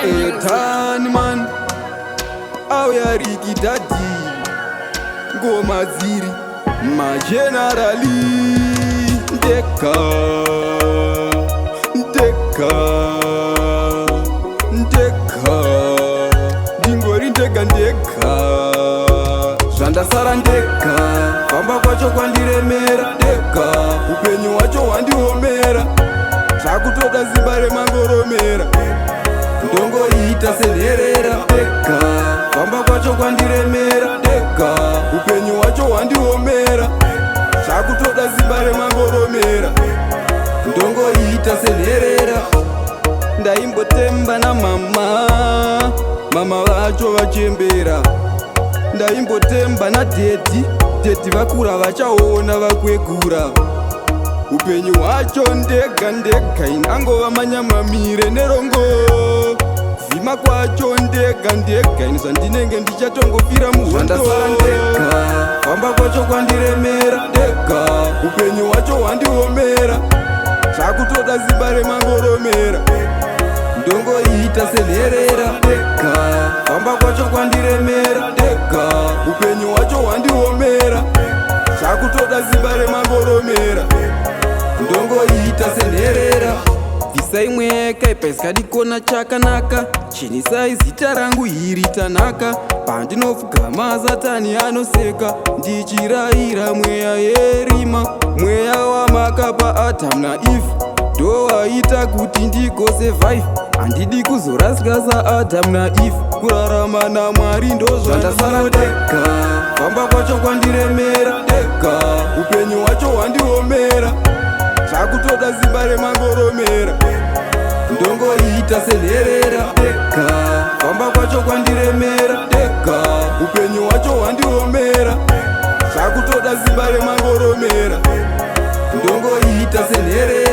Ethan man, auya Riki Daddy, ngoma dziri majenerali. Ndeka, ndeka, ndeka, ndingori ndega ndega, zvandasara ndega, famba kwacho kwandiremera ndega, upenyu wacho hwandiomera, zvakutoda zimba remangoromera, ndongoita senherera ndega, famba kwacho kwandiremera ndega, upenyu wacho hwandiomera, zvakutoda zimba remangoromera, ndongoita senherera. Ndaimbotemba namama, mama vacho vachembera, ndaimbotemba nadhedhi, dhedhi vakura vachaona vakwegura, upenyu hwacho ndega ndega, inangova manyamamire nerongo, vhima kwacho ndega ndega, ini zvandinenge ndichatongofira muhondo. Ndega, famba kwacho kwandiremera ndega, upenyu hwacho hwandiomera, zvakutoda zimba remangoromera, ndongoita senherera ndega, famba kwacho kwandiremera ndega, upenyu hwacho hwandiomera, zvakutoda zimba remangoromera, ndongoita senherera. Bvisai mweka ipaisikadikona chakanaka, chinisai zita rangu iri tanaka, pandinopfugama Satani anoseka, ndichirayira mweya yerima, mweya wamakapa Adam naEve, ndowaita kuti ndigosurvive. Handidi kuzorasika saAdam naEve, kurarama naMwari ndozvandasara ndega, famba kwacho kwandiremera ndega, upenyu hwacho hwandiomera, zvakutoda zimba remangoromera, ndongoita senherera ndega, famba kwacho kwandiremera ndega, upenyu hwacho hwandiomera, zvakutoda zimba remangoromera, ndongoita senherera.